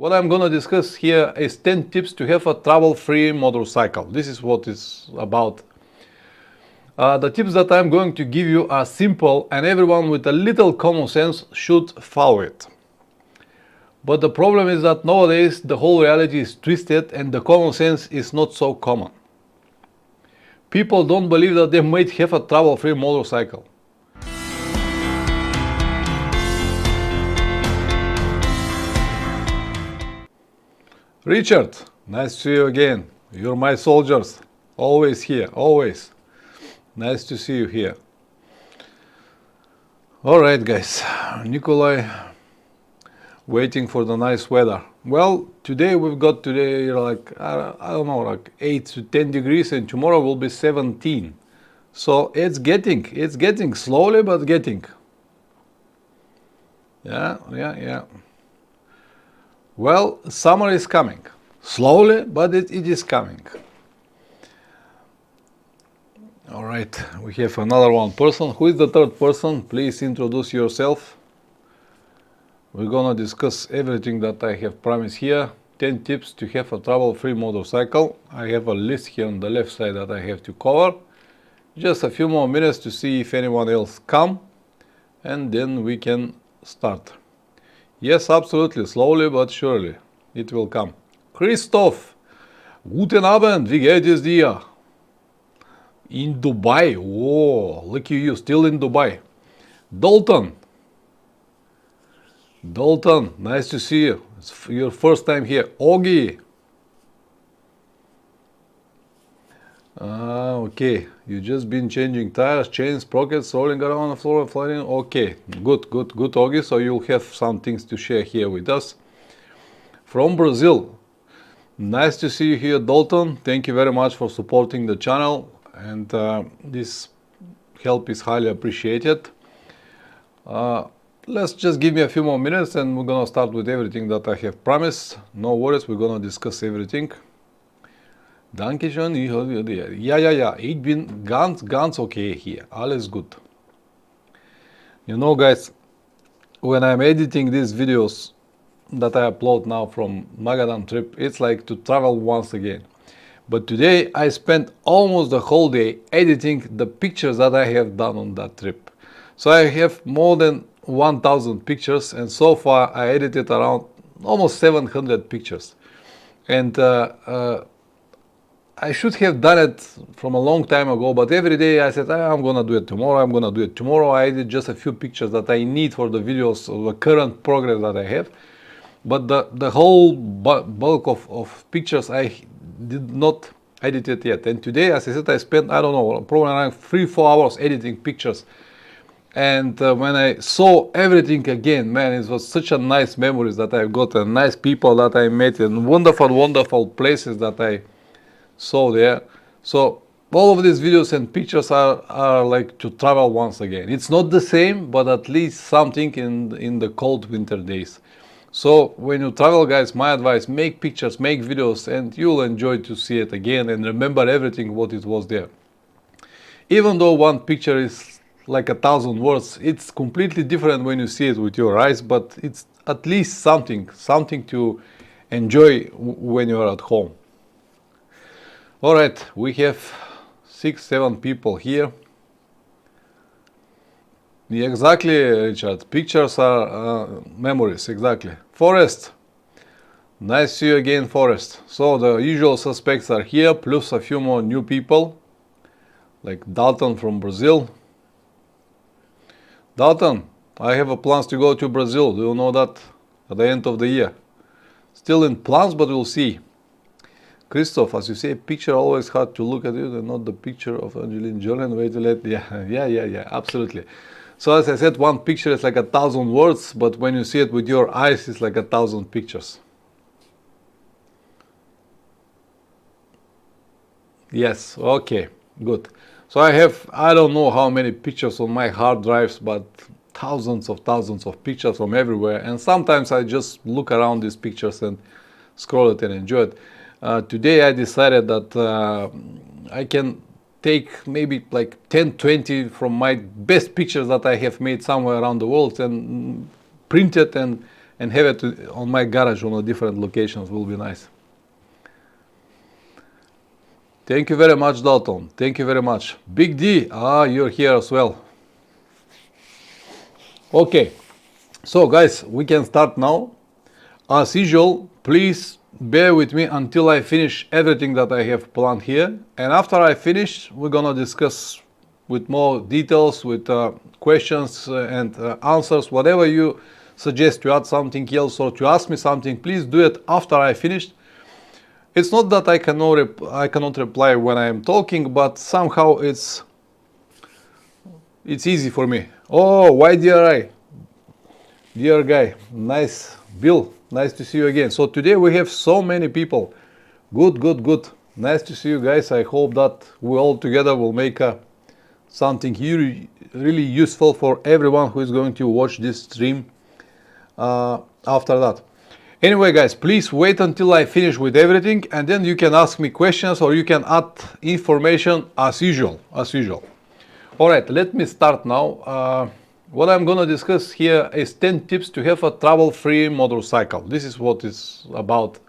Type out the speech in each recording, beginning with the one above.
What I'm gonna discuss here is 10 tips to have a trouble-free motorcycle. This is what it's about. The tips that I'm going to give you are simple and everyone with a little common sense should follow it. But the problem is that nowadays the whole reality is twisted and the common sense is not so common. People don't believe that they might have a trouble-free motorcycle. Richard, nice to see you again. You're my soldiers. Always here, always. Nice to see you here. Alright guys, Nikolai, waiting for the nice weather. Well, today we've got like, I don't know, like 8 to 10 degrees and tomorrow will be 17. So it's getting slowly but getting. Yeah. Well, summer is coming. Slowly, but it is coming. All right, we have another one person. Who is the third person? Please introduce yourself. We're gonna discuss everything that I have promised here. 10 tips to have a trouble-free motorcycle. I have a list here on the left side that I have to cover. Just a few more minutes to see if anyone else come, and then we can start. Yes, absolutely, slowly but surely, it will come. Christoph, guten Abend, wie geht es dir? In Dubai, oh, lucky you, still in Dubai. Dalton, nice to see you. It's your first time here. Ogi. Okay, you just been changing tires, chains, sprockets, rolling around the floor, flooding. Okay, good, Ogi. So you'll have some things to share here with us. From Brazil, nice to see you here, Dalton. Thank you very much for supporting the channel, and this help is highly appreciated. Let's just give me a few more minutes and we're gonna start with everything that I have promised. No worries, we're gonna discuss everything. Dankeschön. Ja. Ich bin ganz okay hier. Alles gut. You know, guys, when I'm editing these videos that I upload now from Magadan trip, it's like to travel once again. But today I spent almost the whole day editing the pictures that I have done on that trip. So I have more than 1000 pictures, and so far I edited around almost 700 pictures. And I should have done it from a long time ago, but every day I said, I'm gonna do it tomorrow. I did just a few pictures that I need for the videos of the current progress that I have. But the whole bulk of pictures I did not edit it yet. And today, as I said, I spent, I don't know, probably around 3-4 hours editing pictures. And when I saw everything again, man, it was such a nice memories that I've got, and nice people that I met, and wonderful places that I saw there. So all of these videos and pictures are like to travel once again. It's not the same, but at least something in the cold winter days. So when you travel, guys, my advice, make pictures, make videos, and you'll enjoy to see it again and remember everything what it was there. Even though one picture is like 1,000 words, it's completely different when you see it with your eyes, but it's at least something to enjoy when you're at home. All right, we have 6-7 people here. Yeah, exactly, Richard. Pictures are memories, exactly. Forrest, nice to see you again, Forrest. So the usual suspects are here, plus a few more new people, like Dalton from Brazil. Dalton, I have plans to go to Brazil. Do you know that? At the end of the year. Still in plans, but we'll see. Christoph, as you say, picture always hard to look at it and not the picture of Angeline Jolie. Wait to let, yeah, absolutely. So as I said, one picture is like 1,000 words, but when you see it with your eyes, it's like 1,000 pictures. Yes, okay, good. So I have, I don't know how many pictures on my hard drives, but thousands of pictures from everywhere. And sometimes I just look around these pictures and scroll it and enjoy it. Today I decided that I can take maybe like 10-20 from my best pictures that I have made somewhere around the world and print it and and have it on my garage on a different locations will be nice. Thank you very much, Dalton. Thank you very much. Big D, you're here as well. Okay, so guys, we can start now. As usual, please bear with me until I finish everything that I have planned here. And after I finish, we're gonna discuss with more details, with questions and answers, whatever you suggest to add something else or to ask me something, please do it after I finished. It's not that I cannot reply when I am talking, but somehow it's easy for me. Oh, why DRI? Dear guy, nice. Bill, nice to see you again. So today we have so many people. Good, good, good. Nice to see you guys. I hope that we all together will make something really useful for everyone who is going to watch this stream after that. Anyway, guys, please wait until I finish with everything, and then you can ask me questions or you can add information as usual. All right, let me start now. What I'm going to discuss here is 10 tips to have a trouble-free motorcycle. This is what it's about.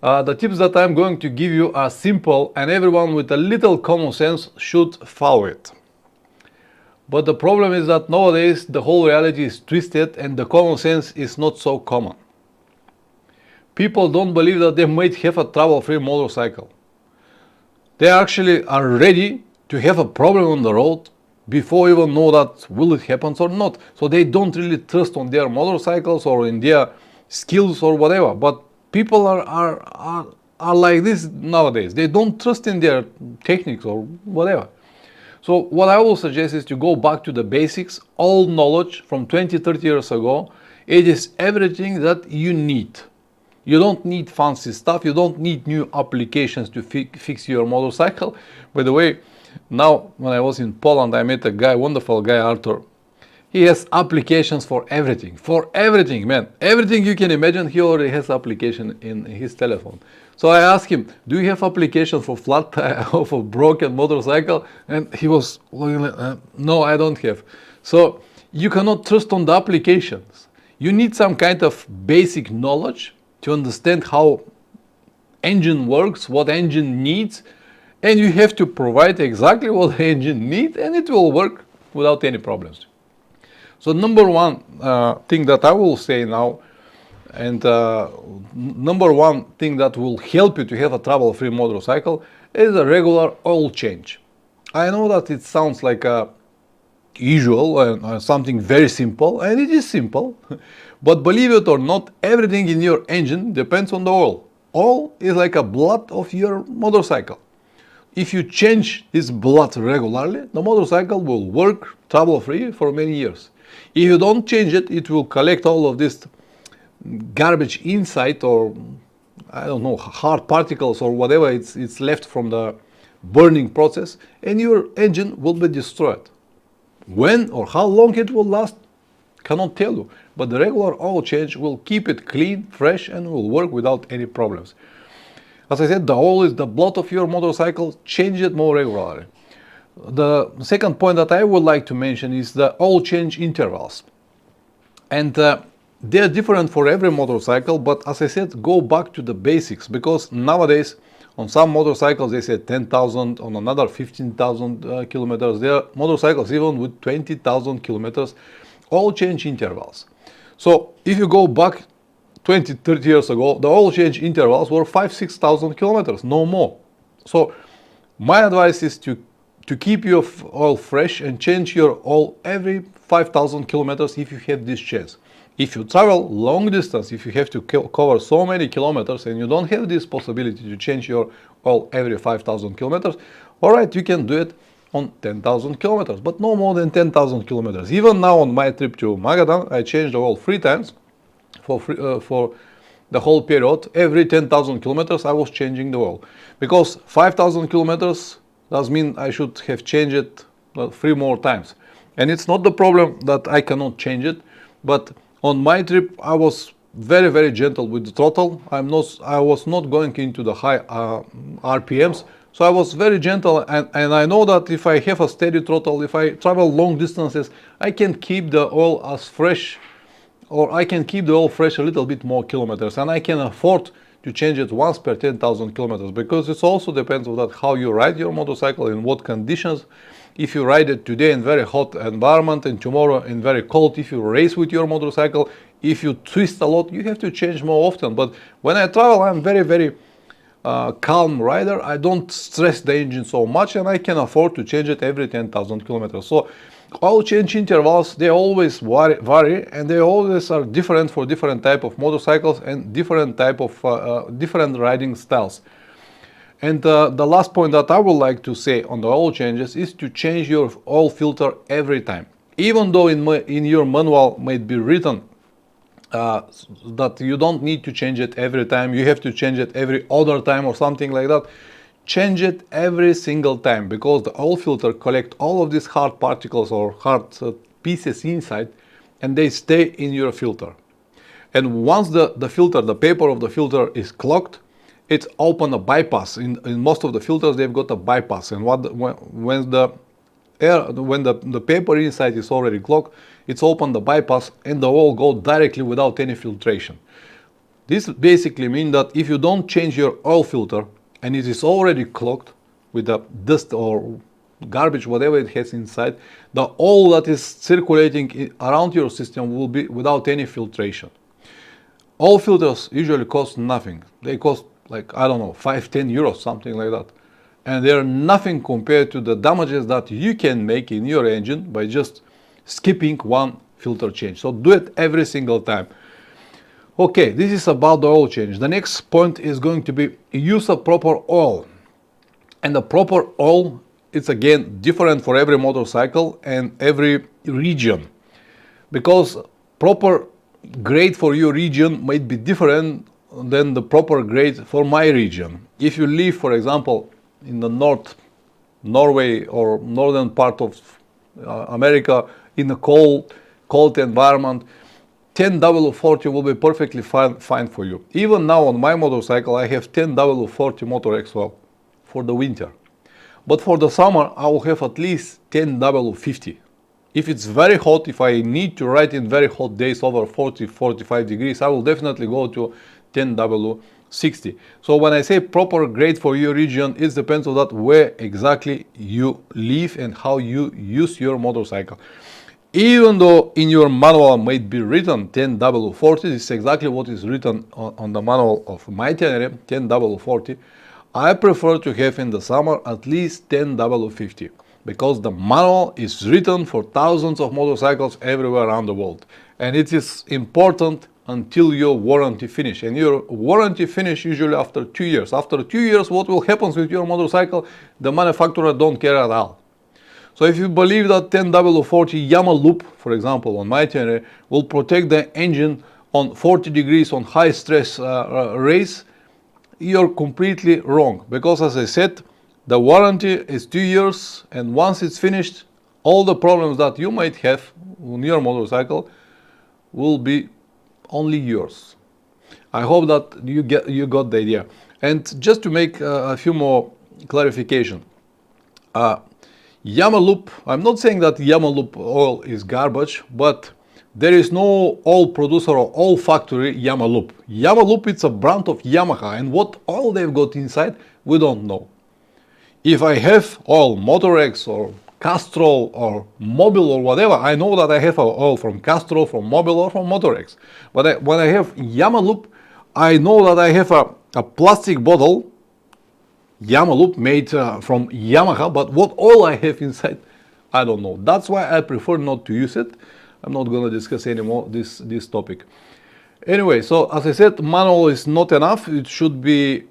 The tips that I'm going to give you are simple, and everyone with a little common sense should follow it. But the problem is that nowadays the whole reality is twisted and the common sense is not so common. People don't believe that they might have a trouble-free motorcycle. They actually are ready to have a problem on the road before even know that will it happen or not. So they don't really trust on their motorcycles or in their skills or whatever. But people are like this nowadays. They don't trust in their techniques or whatever. So what I will suggest is to go back to the basics. Old knowledge from 20-30 years ago, it is everything that you need. You don't need fancy stuff. You don't need new applications to fix your motorcycle. By the way, now when I was in Poland, I met a guy, wonderful guy, Arthur. He has applications for everything. For everything, man. Everything you can imagine, he already has application in his telephone. So I asked him, do you have application for flat tire of a broken motorcycle? And he was looking like, no, I don't have. So you cannot trust on the applications. You need some kind of basic knowledge to understand how engine works, what engine needs, and you have to provide exactly what the engine needs, and it will work without any problems. So number one thing that I will say now, and number one thing that will help you to have a trouble-free motorcycle is a regular oil change. I know that it sounds like a usual and something very simple, and it is simple. But believe it or not, everything in your engine depends on the oil. Oil is like a blood of your motorcycle. If you change this blood regularly, the motorcycle will work trouble-free for many years. If you don't change it, it will collect all of this garbage inside, or I don't know, hard particles or whatever it's left from the burning process, and your engine will be destroyed. When or how long it will last, cannot tell you, but the regular oil change will keep it clean, fresh, and will work without any problems. As I said, the oil is the blood of your motorcycle. Change it more regularly. The second point that I would like to mention is the oil change intervals. And they're different for every motorcycle, but as I said, go back to the basics, because nowadays on some motorcycles they say 10,000, on another 15,000 kilometers. There are motorcycles even with 20,000 kilometers oil change intervals. So if you go back 20-30 years ago, the oil change intervals were 5,000-6,000 kilometers, no more. So my advice is to keep your oil fresh and change your oil every 5,000 kilometers if you have this chance. If you travel long distance, if you have to cover so many kilometers and you don't have this possibility to change your oil every 5,000 kilometers, all right, you can do it on 10,000 kilometers, but no more than 10,000 kilometers. Even now on my trip to Magadan, I changed the oil 3 times for the whole period. Every 10,000 kilometers I was changing the oil, because 5,000 kilometers does mean I should have changed it 3 more times. And it's not the problem that I cannot change it, but on my trip I was very, very gentle with the throttle. I was not going into the high RPMs, so I was very gentle, and I know that if I have a steady throttle, if I travel long distances, I can keep the oil as fresh or I can keep the oil fresh a little bit more kilometers, and I can afford to change it once per 10,000 kilometers, because it also depends on that how you ride your motorcycle, in what conditions. If you ride it today in very hot environment and tomorrow in very cold, if you race with your motorcycle, if you twist a lot, you have to change more often. But when I travel, I'm very calm rider. I don't stress the engine so much, and I can afford to change it every 10,000 kilometers. So oil change intervals, they always vary, and they always are different for different type of motorcycles and different type of different riding styles. And the last point that I would like to say on the oil changes is to change your oil filter every time. Even though in your manual might be written that you don't need to change it every time, you have to change it every other time or something like that. Change it every single time, because the oil filter collect all of these hard particles or hard pieces inside, and they stay in your filter. And once the filter, the paper of the filter is clogged, it's open a bypass. In most of the filters, they've got a bypass, and when the paper inside is already clogged, it's open the bypass, and the oil goes directly without any filtration. This basically means that if you don't change your oil filter and it is already clogged with the dust or garbage, whatever it has inside, the oil that is circulating around your system will be without any filtration. Oil filters usually cost nothing. They cost like, I don't know, 5-10 euros, something like that. And they're nothing compared to the damages that you can make in your engine by just skipping one filter change. So do it every single time. Okay, this is about the oil change. The next point is going to be use a proper oil. And the proper oil, it's again different for every motorcycle and every region, because proper grade for your region might be different than the proper grade for my region. If you live, for example, in the North Norway or northern part of America in a cold environment, 10W40 will be perfectly fine for you. Even now on my motorcycle, I have 10W40 Motor X oil for the winter. But for the summer, I will have at least 10W50. If it's very hot, if I need to ride in very hot days over 40-45 degrees, I will definitely go to 10W60. So when I say proper grade for your region, it depends on that where exactly you live and how you use your motorcycle. Even though in your manual might be written 10W40, this is exactly what is written on the manual of my Tenere, 10W40, I prefer to have in the summer at least 10W50, because the manual is written for thousands of motorcycles everywhere around the world. And it is important until your warranty finish. And your warranty finish usually after 2 years. After 2 years, what will happen with your motorcycle? The manufacturer don't care at all. So if you believe that 10W40 Yama loop, for example, on my Tenere, will protect the engine on 40 degrees on high stress race, you're completely wrong. Because as I said, the warranty is 2 years, and once it's finished, all the problems that you might have on your motorcycle will be only yours. I hope that you got the idea. And just to make a few more clarification, Yama loop, I'm not saying that Yama loop oil is garbage, but there is no oil producer or oil factory Yama loop. Yama loop, it's a brand of Yamaha, and what oil they've got inside, we don't know. If I have oil Motor X or Castrol or Mobil or whatever, I know that I have oil from Castrol, from Mobil or from Motor X. But when I have Yama loop, I know that I have a plastic bottle Yama loop made from Yamaha, but what oil I have inside, I don't know. That's why I prefer not to use it. I'm not going to discuss anymore this topic. Anyway, so as I said, manual is not enough. It should be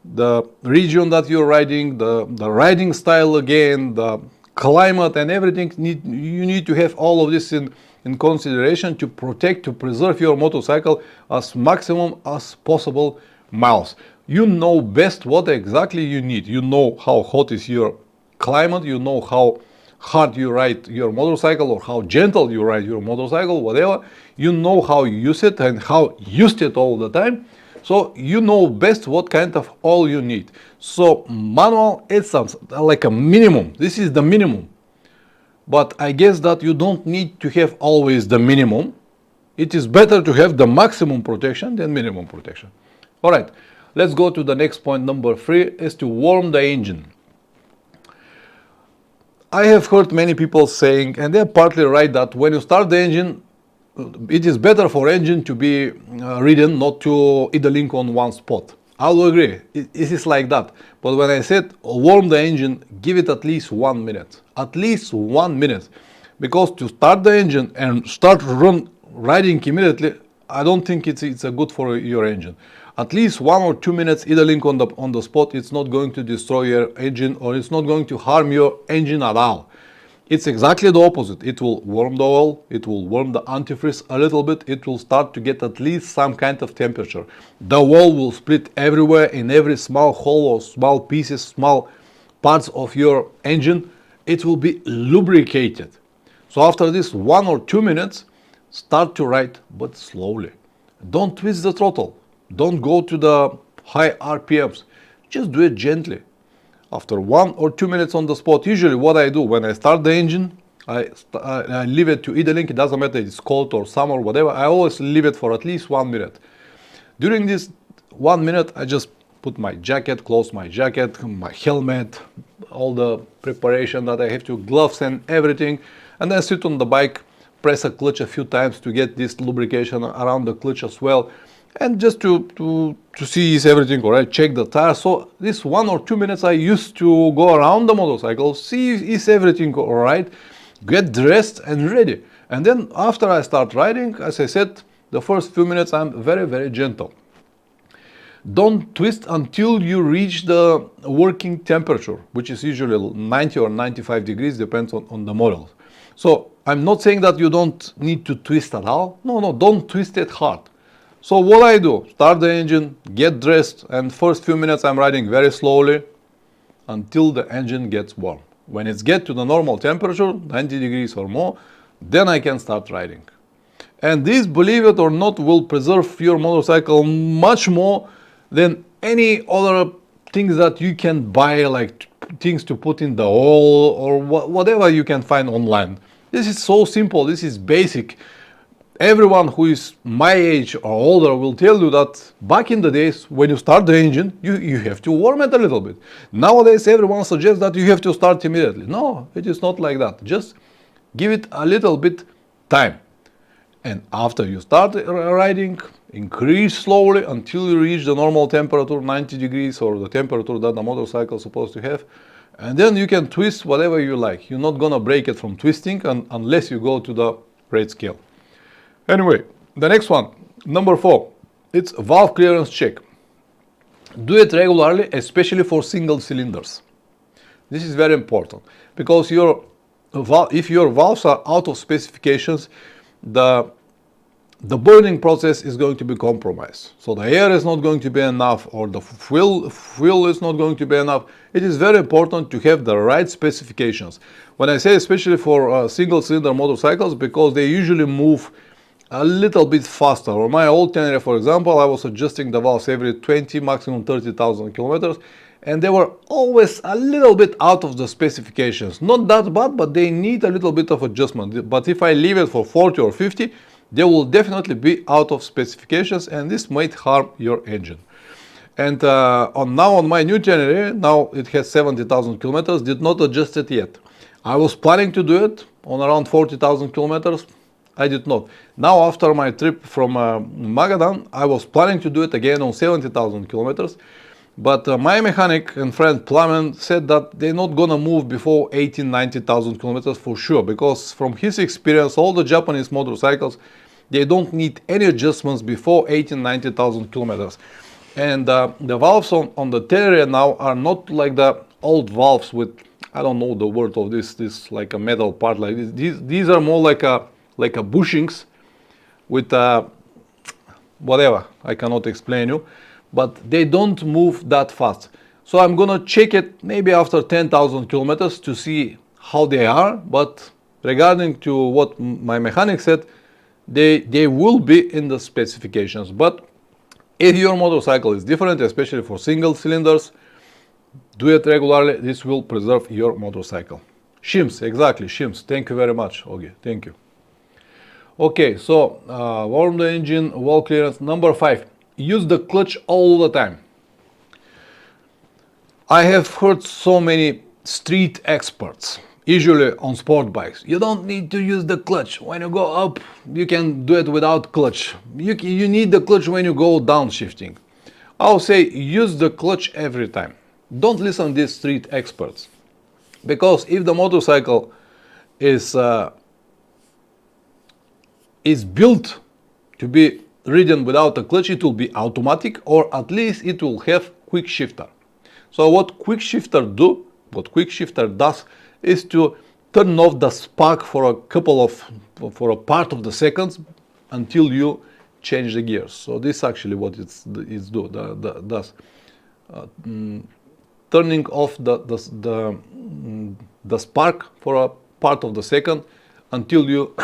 the region that you're riding, the riding style again, the climate and everything. You need to have all of this in consideration to protect, to preserve your motorcycle as maximum as possible miles. You know best what exactly you need. You know how hot is your climate, you know how hard you ride your motorcycle or how gentle you ride your motorcycle, whatever. You know how you use it and how used it all the time. So you know best what kind of oil you need. So manual, it's like a minimum. This is the minimum. But I guess that you don't need to have always the minimum. It is better to have the maximum protection than minimum protection. All right, let's go to the next point, number 3, is to warm the engine. I have heard many people saying, and they're partly right, that when you start the engine, it is better for engine to be ridden, not to idling on one spot. I will agree, it is like that. But when I said warm the engine, give it at least 1 minute. At least 1 minute. Because to start the engine and start riding immediately, I don't think it's a good for your engine. At least 1 or 2 minutes idling on the spot, it's not going to destroy your engine, or it's not going to harm your engine at all. It's exactly the opposite. It will warm the oil, it will warm the antifreeze a little bit, it will start to get at least some kind of temperature. The oil will split everywhere, in every small hole or small pieces, small parts of your engine. It will be lubricated. So after this 1 or 2 minutes, start to ride, but slowly. Don't twist the throttle. Don't go to the high RPMs. Just do it gently. After 1 or 2 minutes on the spot, usually what I do when I start the engine, I leave it to idling. It doesn't matter if it's cold or summer or whatever. I always leave it for at least 1 minute. During this 1 minute, I just put my jacket, close my jacket, my helmet, all the preparation that I have to, gloves and everything, and then sit on the bike, press a clutch a few times to get this lubrication around the clutch as well, and just to see is everything all right, check the tire. So this 1 or 2 minutes I used to go around the motorcycle, see is everything all right, get dressed and ready. And then after I start riding, as I said, the first few minutes I'm very, very gentle. Don't twist until you reach the working temperature, which is usually 90 or 95 degrees, depends on the model. So I'm not saying that you don't need to twist at all. No, don't twist it hard. So what I do, start the engine, get dressed, and first few minutes I'm riding very slowly until the engine gets warm. When it gets to the normal temperature, 90 degrees or more, then I can start riding. And this, believe it or not, will preserve your motorcycle much more than any other things that you can buy, like things to put in the oil or whatever you can find online. This is so simple, this is basic. Everyone who is my age or older will tell you that back in the days when you start the engine, you have to warm it a little bit. Nowadays everyone suggests that you have to start immediately. No, it is not like that. Just give it a little bit time. And after you start riding, increase slowly until you reach the normal temperature, 90 degrees, or the temperature that the motorcycle is supposed to have. And then you can twist whatever you like. You're not gonna break it from twisting unless you go to the rate scale. Anyway, the next one, number 4, it's valve clearance check. Do it regularly, especially for single cylinders. This is very important because if your valves are out of specifications, the burning process is going to be compromised. So the air is not going to be enough, or the fuel is not going to be enough. It is very important to have the right specifications. When I say especially for single cylinder motorcycles, because they usually move a little bit faster. On my old Tenere, for example, I was adjusting the valves every 20, maximum 30,000 kilometers, and they were always a little bit out of the specifications. Not that bad, but they need a little bit of adjustment. But if I leave it for 40 or 50, they will definitely be out of specifications, and this might harm your engine. And on my new Tenere, now it has 70,000 kilometers, did not adjust it yet. I was planning to do it on around 40,000 kilometers. I did not. Now after my trip from Magadan, I was planning to do it again on 70,000 kilometers. But my mechanic and friend Plamen said that they're not gonna move before 80-90,000 kilometers for sure, because from his experience, all the Japanese motorcycles, they don't need any adjustments before 80-90,000 kilometers. And the valves on the Tenere now are not like the old valves with, I don't know the word of this like a metal part like this. These are more like a bushings with whatever, I cannot explain you, but they don't move that fast. So I'm gonna check it maybe after 10,000 kilometers to see how they are. But regarding to what my mechanic said, they will be in the specifications. But if your motorcycle is different, especially for single cylinders, do it regularly. This will preserve your motorcycle. Shims, exactly, shims. Thank you very much, Ogi. Thank you. Okay, so warm the engine, wall clearance. Number 5, use the clutch all the time. I have heard so many street experts, usually on sport bikes. You don't need to use the clutch. When you go up, you can do it without clutch. You need the clutch when you go downshifting. I'll say use the clutch every time. Don't listen to these street experts. Because if the motorcycle is built to be ridden without a clutch, it will be automatic, or at least it will have quick shifter. So what quick shifter does is to turn off the spark for a part of the seconds until you change the gears. So this is actually what it does. Turning off the spark for a part of the second until you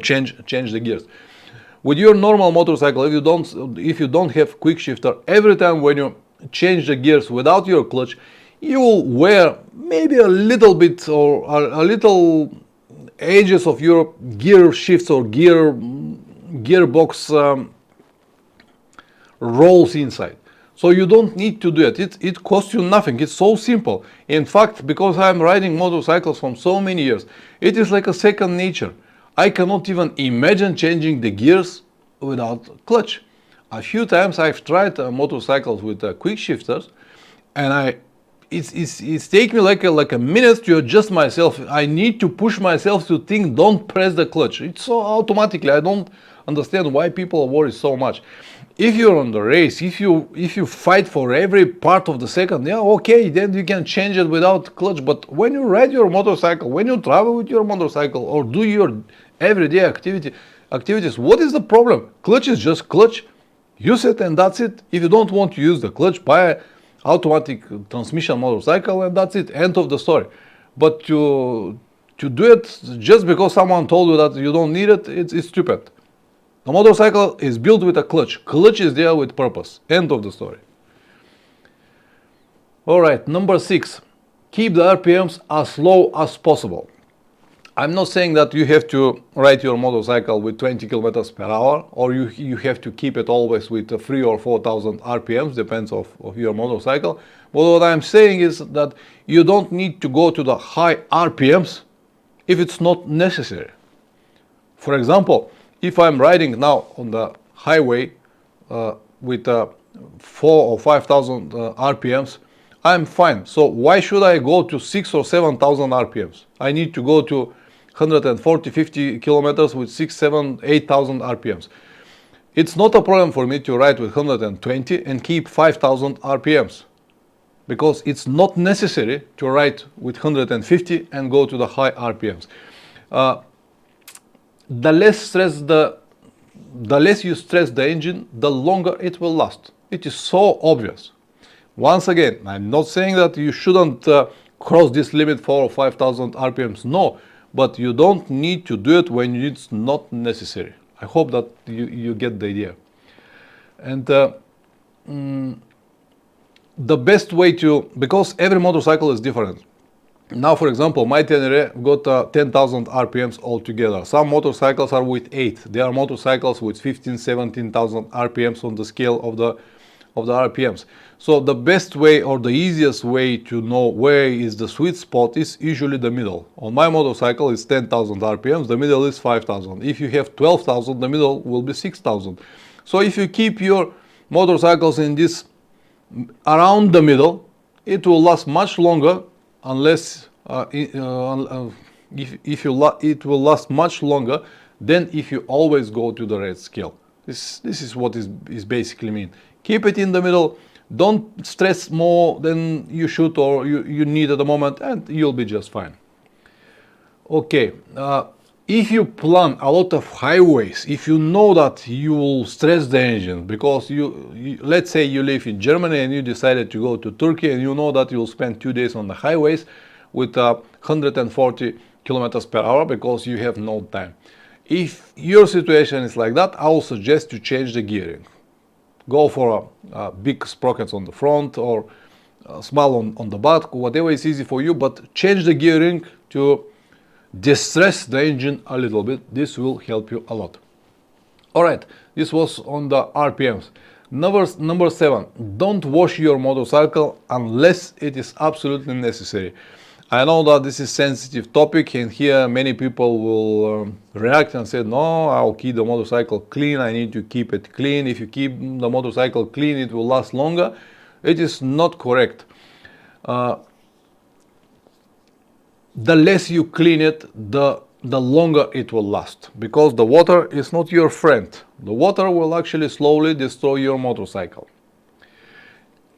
change the gears. With your normal motorcycle, if you don't have quick shifter, every time when you change the gears without your clutch, you will wear maybe a little bit or a little edges of your gear shifts or gearbox rolls inside. So you don't need to do it. It costs you nothing. It's so simple. In fact, because I'm riding motorcycles for so many years, it is like a second nature. I cannot even imagine changing the gears without clutch. A few times I've tried motorcycles with quick shifters, and it's taken me like a minute to adjust myself. I need to push myself to think, don't press the clutch. It's so automatically. I don't understand why people worry so much. If you're on the race, if you fight for every part of the second, yeah, okay, then you can change it without clutch. But when you ride your motorcycle, when you travel with your motorcycle or do your everyday activities, what is the problem? Clutch is just clutch. Use it and that's it. If you don't want to use the clutch, buy an automatic transmission motorcycle and that's it. End of the story. But to do it just because someone told you that you don't need it, it's stupid. The motorcycle is built with a clutch. Clutch is there with purpose. End of the story. Alright, number 6. Keep the RPMs as low as possible. I'm not saying that you have to ride your motorcycle with 20 kilometers per hour, or you have to keep it always with 3,000 or 4,000 RPMs, depends of your motorcycle. But what I'm saying is that you don't need to go to the high RPMs if it's not necessary. For example, if I'm riding now on the highway with 4,000 or 5,000 RPMs, I'm fine. So why should I go to 6,000 or 7,000 RPMs? I need to go to 140, 50 kilometers with 6,000, 8,000 RPMs. It's not a problem for me to ride with 120 and keep 5,000 RPMs, because it's not necessary to ride with 150 and go to the high RPMs. The less you stress the engine, the longer it will last. It is so obvious. Once again, I'm not saying that you shouldn't cross this limit 4,000 or 5,000 RPMs. No, but you don't need to do it when it's not necessary. I hope that you get the idea. And the best way to, because every motorcycle is different. Now, for example, my Tenere got 10,000 RPMs altogether. Some motorcycles are with 8. There are motorcycles with 15,000, 17,000 RPMs on the scale of the RPMs. So the best way or the easiest way to know where is the sweet spot is usually the middle. On my motorcycle it's 10,000 RPMs, the middle is 5,000. If you have 12,000, the middle will be 6,000. So if you keep your motorcycles in this around the middle, it will last much longer, unless it will last much longer than if you always go to the red scale. This is what is basically mean. Keep it in the middle. Don't stress more than you should or you need at the moment, and you'll be just fine. Okay, if you plan a lot of highways, if you know that you will stress the engine, because you let's say you live in Germany and you decided to go to Turkey, and you know that you'll spend 2 days on the highways with 140 kilometers per hour because you have no time. If your situation is like that, I will suggest to change the gearing. Go for big sprockets on the front or small on the back, whatever is easy for you, but change the gearing to distress the engine a little bit. This will help you a lot. All right, this was on the RPMs. Number 7, don't wash your motorcycle unless it is absolutely necessary. I know that this is a sensitive topic, and here many people will react and say, no, I'll keep the motorcycle clean, I need to keep it clean. If you keep the motorcycle clean, it will last longer. It is not correct. The less you clean it, the longer it will last, because the water is not your friend. The water will actually slowly destroy your motorcycle.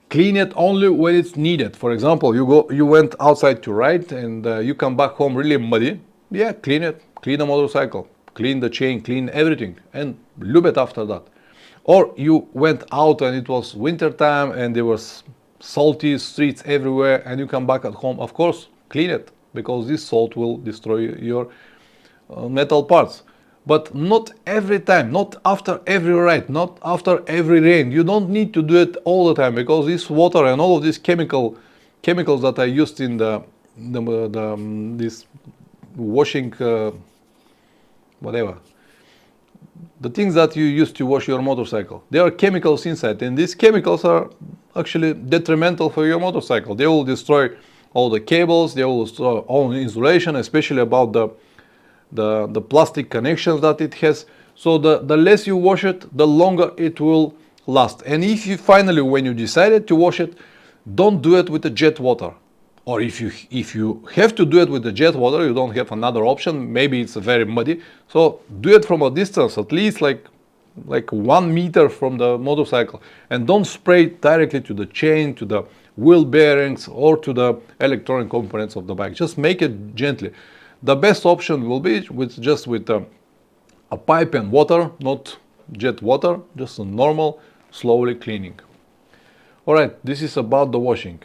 Clean it only when it's needed. For example, you went outside to ride and you come back home really muddy. Yeah, clean it, clean the motorcycle, clean the chain, clean everything, and lube it after that. Or you went out and it was winter time and there was salty streets everywhere, and you come back at home. Of course, clean it, because this salt will destroy your metal parts. But not every time, not after every ride, not after every rain. You don't need to do it all the time, because this water and all of these chemicals that are used in this washing, whatever, the things that you use to wash your motorcycle, there are chemicals inside, and these chemicals are actually detrimental for your motorcycle. They will destroy all the cables, they will destroy all the insulation, especially about the plastic connections that it has. So the less you wash it, the longer it will last. And if you finally, when you decided to wash it, don't do it with the jet water. Or if you have to do it with the jet water, you don't have another option, maybe it's very muddy, so do it from a distance, at least like 1 meter from the motorcycle, and don't spray directly to the chain, to the wheel bearings, or to the electronic components of the bike. Just make it gently. The best option will be with a pipe and water, not jet water, just a normal, slowly cleaning. All right, this is about the washing.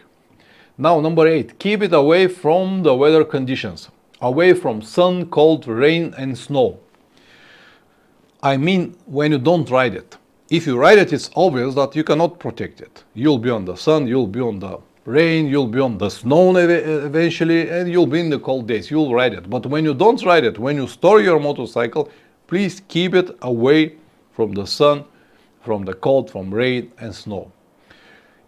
Now, number 8, keep it away from the weather conditions, away from sun, cold, rain, and snow. I mean, when you don't ride it. If you ride it, it's obvious that you cannot protect it. You'll be on the sun, you'll be on the rain, you'll be on the snow eventually, and you'll be in the cold days. You'll ride it. But when you don't ride it, when you store your motorcycle, please keep it away from the sun, from the cold, from rain and snow.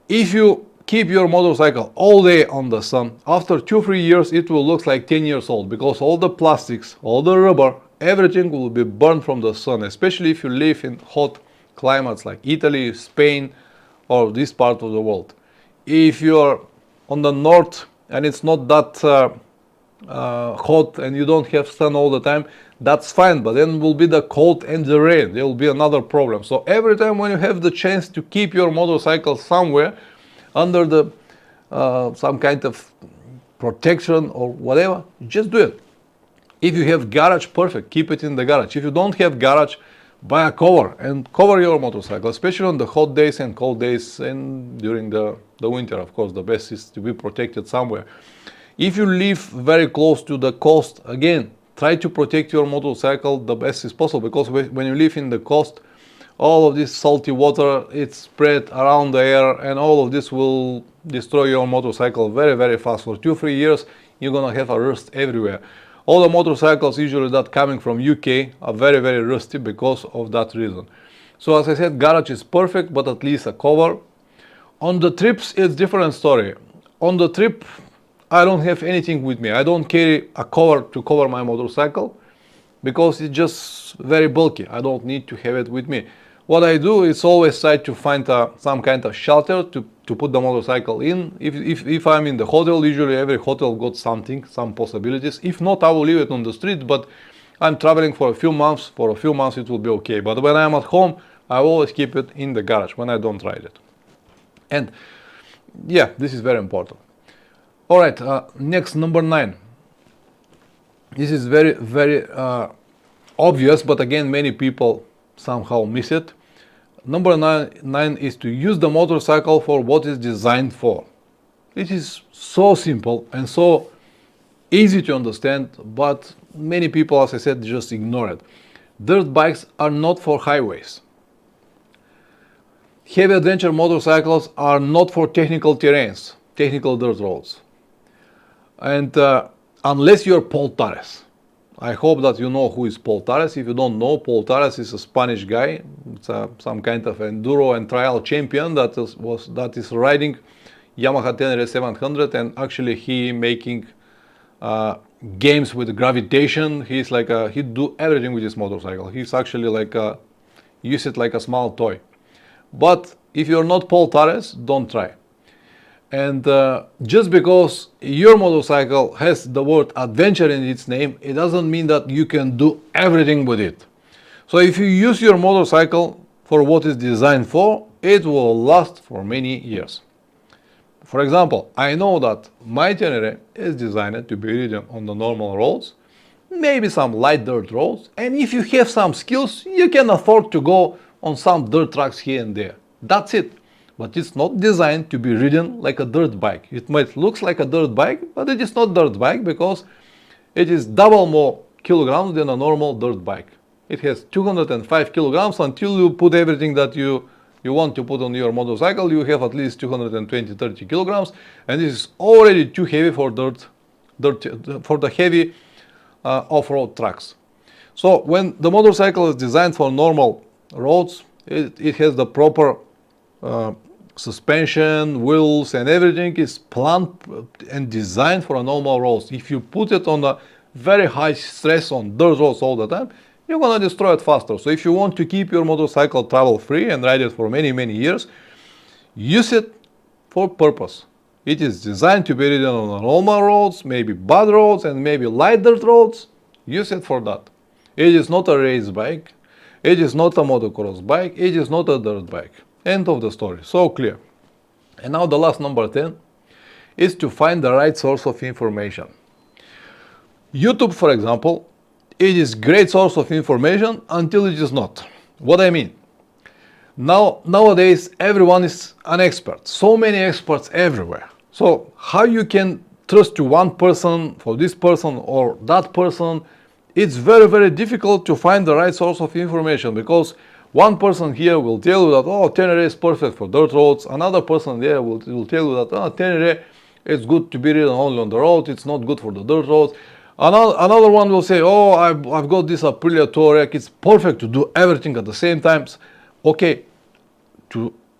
If you keep your motorcycle all day on the sun, after 2-3 years it will look like 10 years old, because all the plastics, all the rubber, everything will be burned from the sun, especially if you live in hot climates like Italy, Spain, or this part of the world. If you're on the north and it's not that hot and you don't have sun all the time, that's fine, but then will be the cold and the rain. There will be another problem. So every time when you have the chance to keep your motorcycle somewhere under the some kind of protection or whatever, just do it. If you have garage, perfect, keep it in the garage. If you don't have garage, buy a cover and cover your motorcycle, especially on the hot days and cold days, and during the winter, of course, the best is to be protected somewhere. If you live very close to the coast, again, try to protect your motorcycle the best as possible, because when you live in the coast, all of this salty water, it's spread around the air, and all of this will destroy your motorcycle very, very fast. For 2-3 years, you're gonna have a rust everywhere. All the motorcycles usually that coming from UK are very, very rusty because of that reason. So as I said, garage is perfect, but at least a cover. On the trips, it's different story. On the trip, I don't have anything with me. I don't carry a cover to cover my motorcycle, because it's just very bulky. I don't need to have it with me. What I do is always try to find some kind of shelter to put the motorcycle in. If I'm in the hotel, usually every hotel got something, some possibilities. If not, I will leave it on the street, but I'm traveling for a few months. For a few months it will be okay. But when I'm at home, I always keep it in the garage when I don't ride it. And yeah, this is very important. All right, next, number 9. This is very, very obvious, but again, many people somehow miss it. Number 9 is to use the motorcycle for what it's designed for. It is so simple and so easy to understand, but many people, as I said, just ignore it. Dirt bikes are not for highways. Heavy adventure motorcycles are not for technical terrains, technical dirt roads. And unless you're Paul Torres, I hope that you know who is Paul Tarres. If you don't know, Paul Tarres is a Spanish guy. It's some kind of enduro and trial champion that is riding Yamaha Tenere 700, and actually he making games with gravitation. He's like he do everything with his motorcycle. He's actually like use it like a small toy. But if you're not Paul Tarres, don't try. And just because your motorcycle has the word adventure in its name, it doesn't mean that you can do everything with it. So if you use your motorcycle for what it's designed for, it will last for many years. For example, I know that my Tenere is designed to be ridden on the normal roads, maybe some light dirt roads, and if you have some skills, you can afford to go on some dirt tracks here and there. That's it. But it's not designed to be ridden like a dirt bike. It might look like a dirt bike, but it is not dirt bike because it is double more kilograms than a normal dirt bike. It has 205 kilograms. Until you put everything that you want to put on your motorcycle, you have at least 220-30 kilograms, and this is already too heavy for for the heavy off-road tracks. So when the motorcycle is designed for normal roads, it has the proper suspension, wheels, and everything is planned and designed for a normal roads. If you put it on a very high stress on dirt roads all the time, you're gonna destroy it faster. So if you want to keep your motorcycle travel free and ride it for many years, use it for purpose. It is designed to be ridden on normal roads, maybe bad roads, and maybe light dirt roads. Use it for that. It is not a race bike. It is not a motocross bike. It is not a dirt bike. End of the story. So clear. And now the last, number 10, is to find the right source of information. YouTube, for example, it is great source of information until it is not. What I mean? Nowadays, everyone is an expert. So many experts everywhere. So how you can trust to one person for this person or that person? It's very difficult to find the right source of information, because one person here will tell you that, oh, Tenere is perfect for dirt roads. Another person there will tell you that, oh, Tenere is good to be ridden only on the road. It's not good for the dirt roads. Another one will say, oh, I've got this Aprilia Touareg. It's perfect to do everything at the same time. Okay,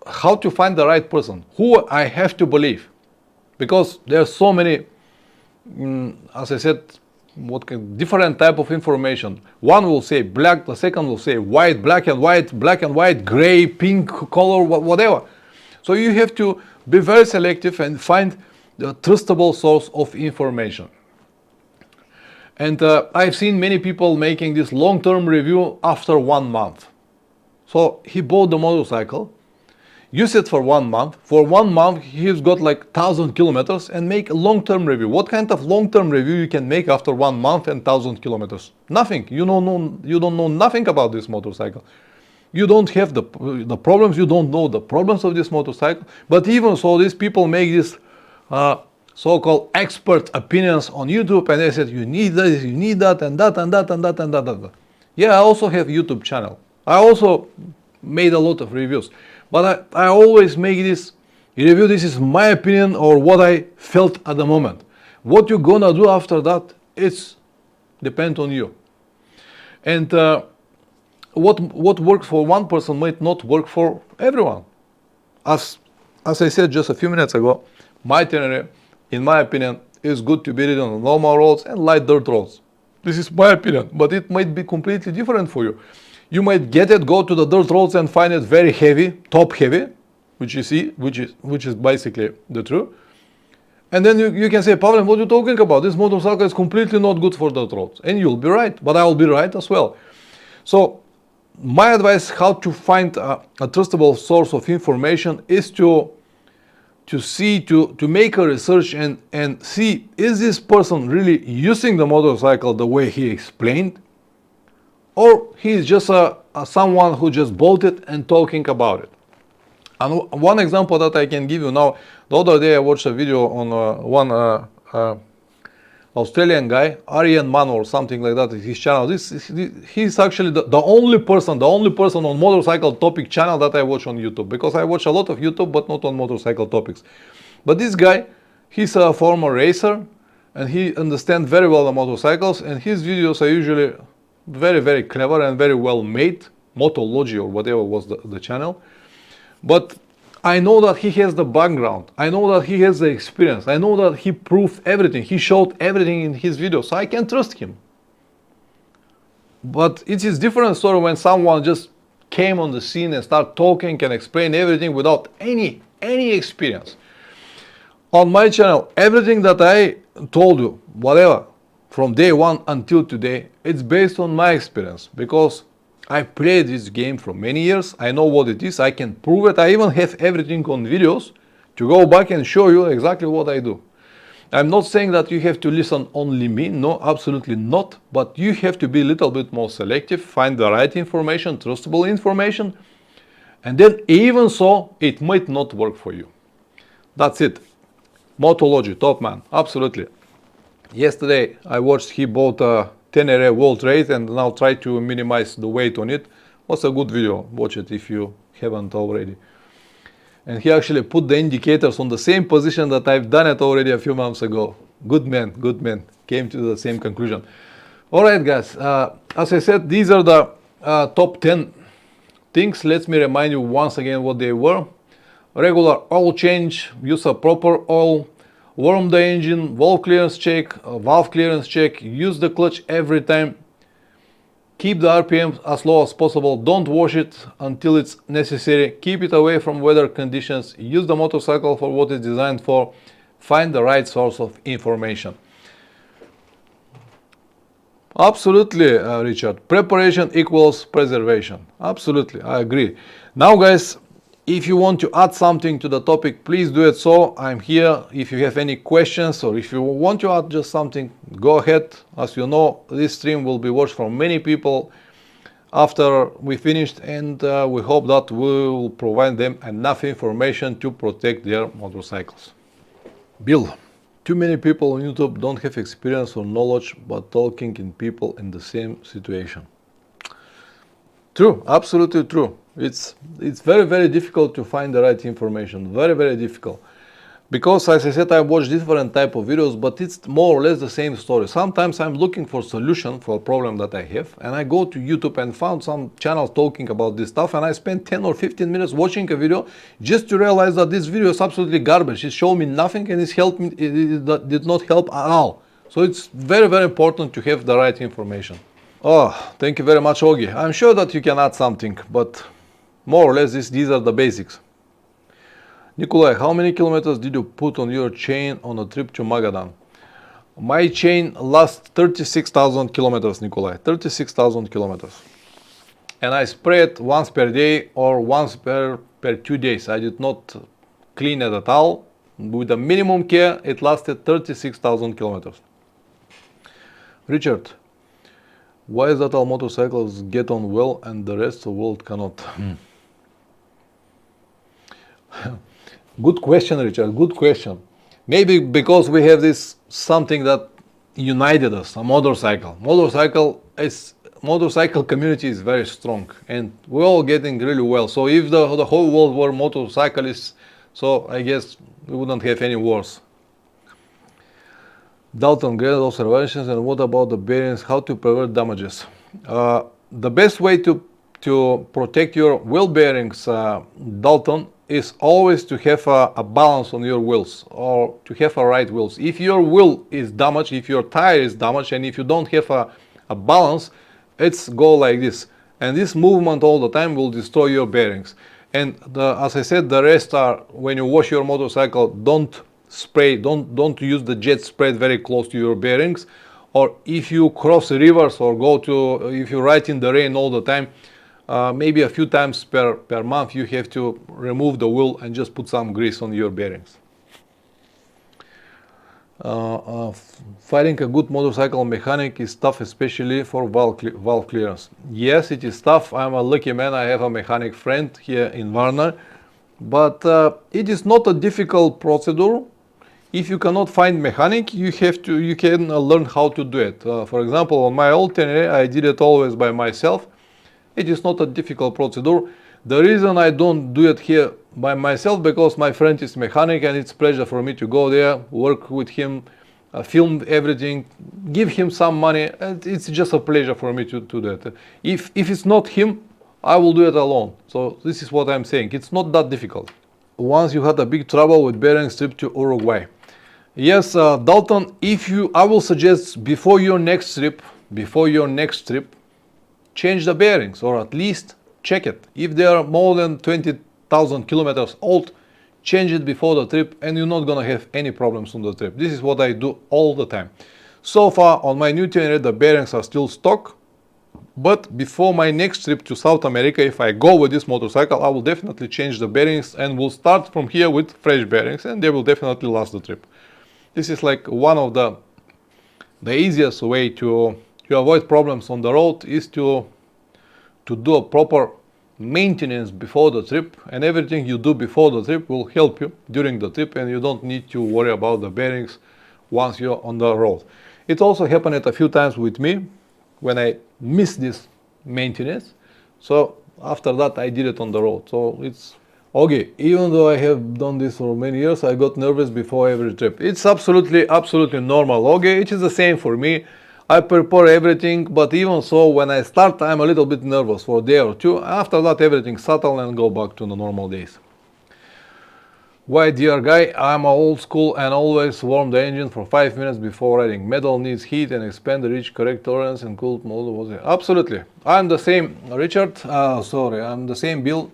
how to find the right person? Who I have to believe? Because there are so many, as I said, different type of information. One will say black, the second will say white, black and white, gray, pink color, whatever. So you have to be very selective and find the trustable source of information. And I've seen many people making this long-term review after 1 month. So he bought the motorcycle, use it for 1 month. For 1 month, he's got like 1,000 kilometers and make a long-term review. What kind of long-term review you can make after 1 month and 1,000 kilometers? Nothing. You don't know nothing about this motorcycle. You don't have the problems. You don't know the problems of this motorcycle. But even so, these people make this so-called expert opinions on YouTube, and they said you need this, you need that, and that, and that, and that, and that, and that. Yeah, I also have YouTube channel. I also made a lot of reviews. But I always make this review. This is my opinion or what I felt at the moment. What you're gonna do after that, it's depend on you. And what works for one person might not work for everyone. As I said just a few minutes ago, my Tenere, in my opinion, is good to be ridden on normal roads and light dirt roads. This is my opinion, but it might be completely different for you. You might go to the dirt roads and find it very heavy, top heavy, which is basically the truth. And then you can say, Pavel, what are you talking about? This motorcycle is completely not good for dirt roads. And you'll be right, but I will be right as well. So my advice how to find a trustable source of information is to make a research and see, is this person really using the motorcycle the way he explained? Or he is just someone who just bought it and talking about it. And one example that I can give you now, the other day I watched a video on one Australian guy, Aryan Man or something like that, his channel. He's actually the only person on motorcycle topic channel that I watch on YouTube, because I watch a lot of YouTube but not on motorcycle topics. But this guy, he's a former racer, and he understands very well the motorcycles, and his videos are usually very, very clever and very well made. Motology or whatever was the channel. But I know that he has the background. I know that he has the experience. I know that he proved everything. He showed everything in his videos, so I can trust him. But it is different story when someone just came on the scene and start talking and explain everything without any experience. On my channel, everything that I told you, whatever, from day one until today, it's based on my experience, because I played this game for many years. I know what it is. I can prove it. I even have everything on videos to go back and show you exactly what I do. I'm not saying that you have to listen only me. No, absolutely not. But you have to be a little bit more selective, find the right information, trustable information. And then even so, it might not work for you. That's it. Motology, top man, absolutely. Yesterday I watched he bought a Tenere World Race and now try to minimize the weight on it. Was a good video, watch it if you haven't already. And he actually put the indicators on the same position that I've done it already a few months ago. Good man, came to the same conclusion. Alright guys, as I said, these are the top 10 things. Let me remind you once again what they were. Regular oil change, use a proper oil, warm the engine, valve clearance check, use the clutch every time, keep the RPM as low as possible, don't wash it until it's necessary, keep it away from weather conditions, use the motorcycle for what it's designed for, find the right source of information. Absolutely, Richard. Preparation equals preservation. Absolutely, I agree. Now guys, if you want to add something to the topic, please do it so. I'm here. If you have any questions or if you want to add just something, go ahead. As you know, this stream will be watched from many people after we finished, and we hope that we will provide them enough information to protect their motorcycles. Bill, too many people on YouTube don't have experience or knowledge but talking in people in the same situation. True, absolutely true. It's very, very difficult to find the right information. Very, very difficult. Because as I said, I watch different type of videos, but it's more or less the same story. Sometimes I'm looking for solution for a problem that I have, and I go to YouTube and found some channels talking about this stuff, and I spend 10 or 15 minutes watching a video just to realize that this video is absolutely garbage. It showed me nothing, and it did not help at all. So it's very, very important to have the right information. Oh, thank you very much, Ogi. I'm sure that you can add something, but more or less these are the basics. Nikolai, how many kilometers did you put on your chain on a trip to Magadan? My chain lasts 36,000 kilometers, Nikolai. 36,000 kilometers. And I spray it once per day or once per 2 days. I did not clean it at all. With the minimum care, it lasted 36,000 kilometers. Richard, why is that all motorcycles get on well and the rest of the world cannot? Good question, Richard, good question. Maybe because we have this something that united us, a motorcycle. Motorcycle community is very strong and we're all getting really well. So if the whole world were motorcyclists, so I guess we wouldn't have any wars. Dalton, great observations. And what about the bearings? How to prevent damages? The best way to protect your wheel bearings, Dalton, is always to have a balance on your wheels, or to have a right wheels. If your wheel is damaged, if your tire is damaged, and if you don't have a balance, it's go like this. And this movement all the time will destroy your bearings. And as I said, the rest are, when you wash your motorcycle, don't spray, don't use the jet spray very close to your bearings. Or if you cross rivers or if you ride in the rain all the time, maybe a few times per month you have to remove the wheel and just put some grease on your bearings. Finding a good motorcycle mechanic is tough, especially for valve clearance. Yes, it is tough. I'm a lucky man. I have a mechanic friend here in Varna, but it is not a difficult procedure. If you cannot find mechanic, you can learn how to do it. For example, on my old Tenere, I did it always by myself. It is not a difficult procedure. The reason I don't do it here by myself, because my friend is mechanic and it's a pleasure for me to go there, work with him, filmed everything, give him some money. And it's just a pleasure for me to do that. If it's not him, I will do it alone. So this is what I'm saying. It's not that difficult. Once you had a big trouble with bearings trip to Uruguay. Yes, Dalton, I will suggest before your next trip, change the bearings, or at least check it. If they are more than 20,000 kilometers old, change it before the trip and you're not gonna have any problems on the trip. This is what I do all the time. So far on my new Tenere, the bearings are still stock, but before my next trip to South America, if I go with this motorcycle, I will definitely change the bearings and will start from here with fresh bearings, and they will definitely last the trip. This is like one of the easiest way to avoid problems on the road is to do a proper maintenance before the trip, and everything you do before the trip will help you during the trip, and you don't need to worry about the bearings once you're on the road. It also happened a few times with me when I missed this maintenance, so after that I did it on the road. So it's okay. Even though I have done this for many years, I got nervous before every trip. It's absolutely normal. Okay, it is the same for me. I prepare everything, but even so, when I start, I'm a little bit nervous for a day or two. After that, everything settle and go back to the normal days. Why, dear guy, I'm old school and always warm the engine for 5 minutes before riding. Metal needs heat and expand to reach correct tolerance and cool mode. Absolutely. I'm the same, Richard. I'm the same build.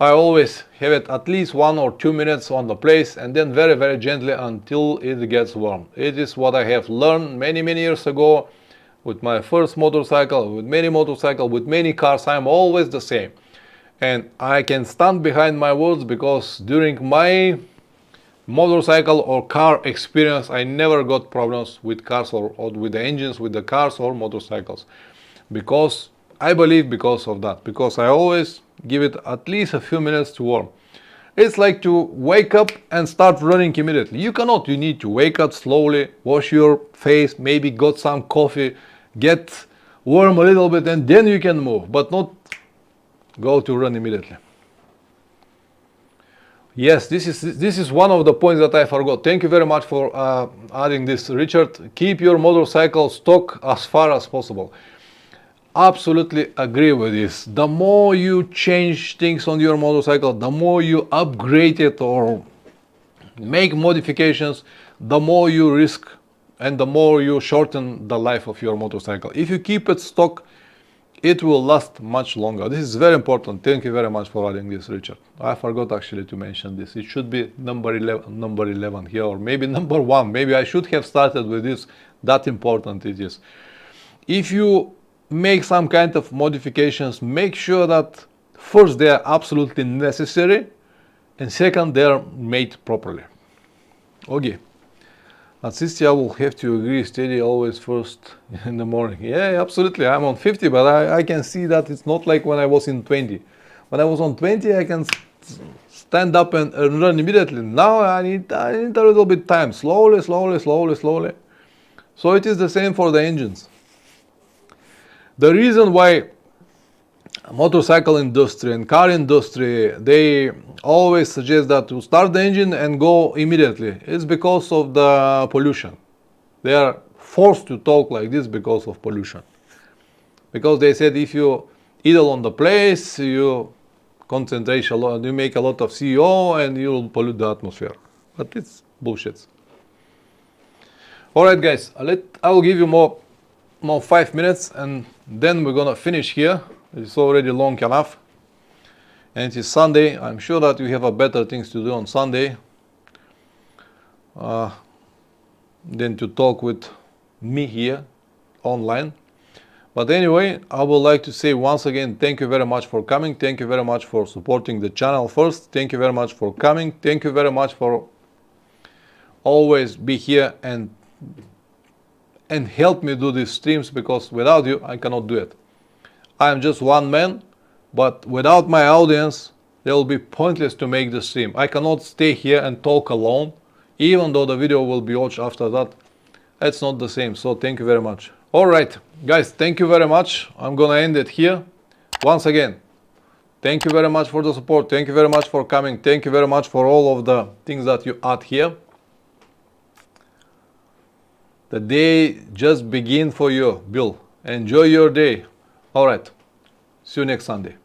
I always have it at least 1 or 2 minutes on the place and then very gently until it gets warm. It is what I have learned many years ago with my first motorcycle, with many cars. I'm always the same. And I can stand behind my words because during my motorcycle or car experience, I never got problems with cars or with the engines, with the cars or motorcycles. Because I believe because of that, because I always give it at least a few minutes to warm. It's like to wake up and start running immediately. You cannot. You need to wake up slowly, wash your face, maybe got some coffee, get warm a little bit, and then you can move, but not go to run immediately. Yes, this is one of the points that I forgot. Thank you very much for adding this, Richard. Keep your motorcycle stock as far as possible. Absolutely agree with this. The more you change things on your motorcycle, the more you upgrade it or make modifications, the more you risk and the more you shorten the life of your motorcycle. If you keep it stock, it will last much longer. This is very important. Thank you very much for adding this, Richard. I forgot actually to mention this. It should be number 11 here, or maybe number 1. Maybe I should have started with this. That important it is. If you make some kind of modifications, make sure that first they are absolutely necessary and second they are made properly. Okay. Assistia will have to agree, steady always first in the morning. Yeah, absolutely. I'm on 50, but I can see that it's not like when I was in 20. When I was on 20, I can stand up and run immediately. Now I need a little bit time. Slowly. So it is the same for the engines. The reason why motorcycle industry and car industry, they always suggest that to start the engine and go immediately is because of the pollution. They are forced to talk like this because of pollution. Because they said if you idle on the place, you concentrate a lot, you make a lot of CO and you will pollute the atmosphere. But it's bullshit. Alright guys, I will give you more 5 minutes and then we're gonna finish here. It's already long enough and it is Sunday. I'm sure that you have a better things to do on Sunday than to talk with me here online. But anyway, I would like to say once again, thank you very much for coming. Thank you very much for supporting the channel first. Thank you very much for coming. Thank you very much for always be here and help me do these streams, because without you I cannot do it. I am just one man, but without my audience it will be pointless to make the stream. I cannot stay here and talk alone, even though the video will be watched after that. It's not the same. So thank you very much. Alright guys, thank you very much. I'm gonna end it here. Once again, thank you very much for the support. Thank you very much for coming. Thank you very much for all of the things that you add here. The day just begin for you, Bill. Enjoy your day. All right. See you next Sunday.